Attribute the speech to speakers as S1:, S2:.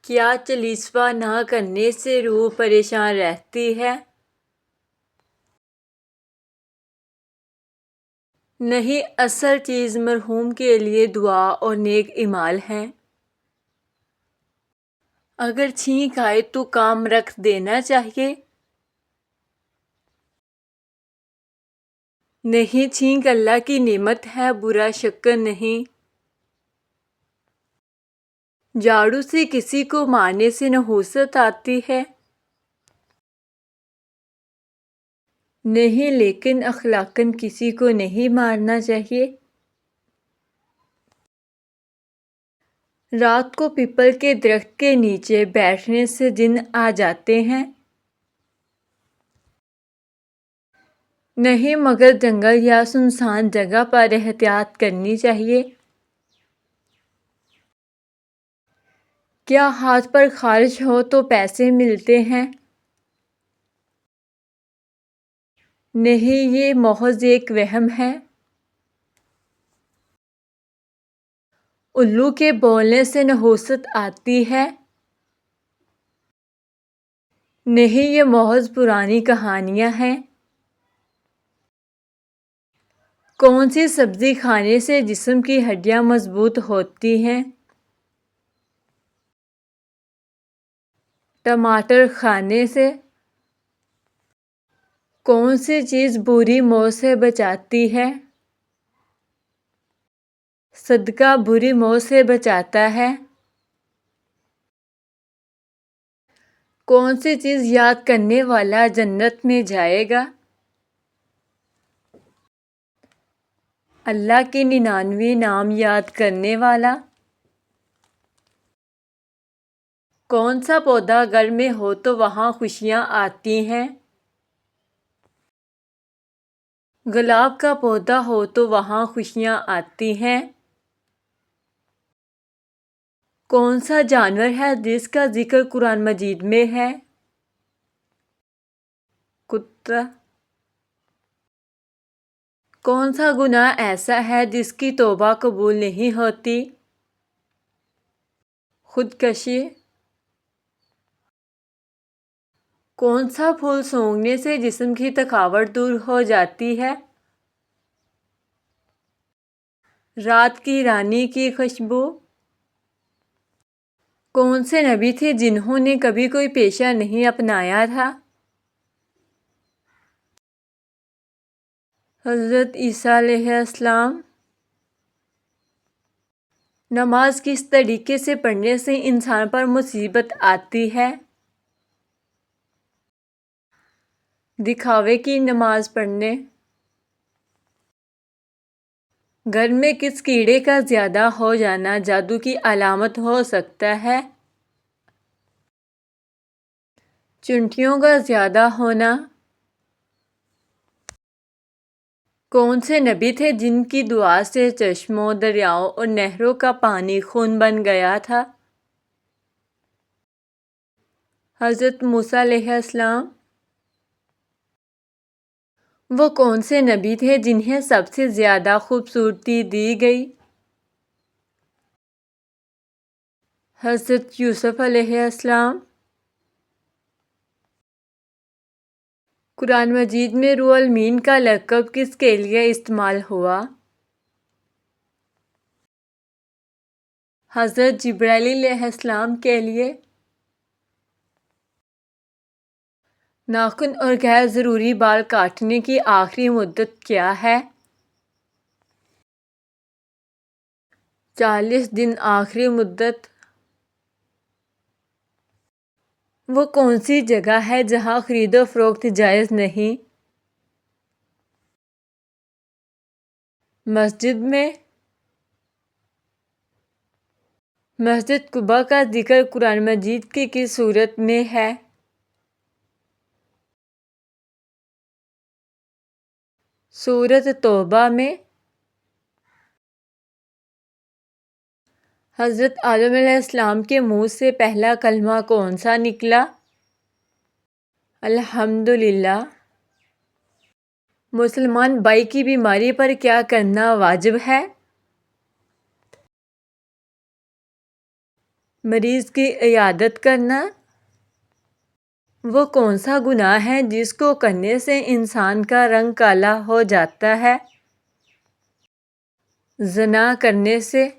S1: کیا چلیسوا نہ کرنے سے روح پریشان رہتی ہے؟ نہیں، اصل چیز مرحوم کے لیے دعا اور نیک اعمال ہیں۔ اگر چھینک آئے تو کام رکھ دینا چاہیے۔ نہیں، چھینک اللہ کی نعمت ہے، برا شکر نہیں۔ جھاڑو سے کسی کو مارنے سے نحوست آتی ہے؟ نہیں، لیکن اخلاقاً کسی کو نہیں مارنا چاہیے۔ رات کو پیپل کے درخت کے نیچے بیٹھنے سے جن آ جاتے ہیں؟ نہیں، مگر جنگل یا سنسان جگہ پر احتیاط کرنی چاہیے۔ کیا ہاتھ پر خارش ہو تو پیسے ملتے ہیں؟ نہیں، یہ محض ایک وہم ہے۔ الو کے بولنے سے نحوست آتی ہے؟ نہیں، یہ محض پرانی کہانیاں ہیں۔ کون سی سبزی کھانے سے جسم کی ہڈیاں مضبوط ہوتی ہیں؟ ٹماٹر کھانے سے۔ کون سی چیز بری موت سے بچاتی ہے؟ صدقہ بری موت سے بچاتا ہے۔ کون سی چیز یاد کرنے والا جنت میں جائے گا؟ اللہ کے 99 نام یاد کرنے والا۔ کون سا پودا گھر میں ہو تو وہاں خوشیاں آتی ہیں؟ گلاب کا پودا ہو تو وہاں خوشیاں آتی ہیں۔ کون سا جانور ہے جس کا ذکر قرآن مجید میں ہے؟ کتا۔ کون سا گناہ ایسا ہے جس کی توبہ قبول نہیں ہوتی؟ خودکشی۔ کون سا پھول سونگھنے سے جسم کی تھکاوٹ دور ہو جاتی ہے؟ رات کی رانی کی خوشبو۔ کون سے نبی تھے جنہوں نے کبھی کوئی پیشہ نہیں اپنایا تھا؟ حضرت عیسیٰ علیہ السلام۔ نماز کس طریقے سے پڑھنے سے انسان پر مصیبت آتی ہے؟ دکھاوے کی نماز پڑھنے۔ گھر میں کس کیڑے کا زیادہ ہو جانا جادو کی علامت ہو سکتا ہے؟ چونٹیوں کا زیادہ ہونا۔ کون سے نبی تھے جن کی دعا سے چشموں، دریاؤں اور نہروں کا پانی خون بن گیا تھا؟ حضرت موسیٰ علیہ السلام۔ وہ کون سے نبی تھے جنہیں سب سے زیادہ خوبصورتی دی گئی؟ حضرت یوسف علیہ السلام۔ قرآن مجید میں روح الامین کا لقب کس کے لیے استعمال ہوا؟ حضرت جبرائیل علیہ السلام کے لیے۔ ناخن اور غیر ضروری بال کاٹنے کی آخری مدت کیا ہے؟ 40 دن آخری مدت۔ وہ کون سی جگہ ہے جہاں خرید و فروخت جائز نہیں؟ مسجد میں۔ مسجد قباء کا ذکر قرآن مجید کی کس سورت میں ہے؟ سورۃ توبہ میں۔ حضرت آدم علیہ السلام کے منہ سے پہلا کلمہ کون سا نکلا؟ الحمدللہ۔ مسلمان بھائی کی بیماری پر کیا کرنا واجب ہے؟ مریض کی عیادت کرنا؟ وہ کون سا گناہ ہے جس کو کرنے سے انسان کا رنگ کالا ہو جاتا ہے؟ زنا کرنے سے؟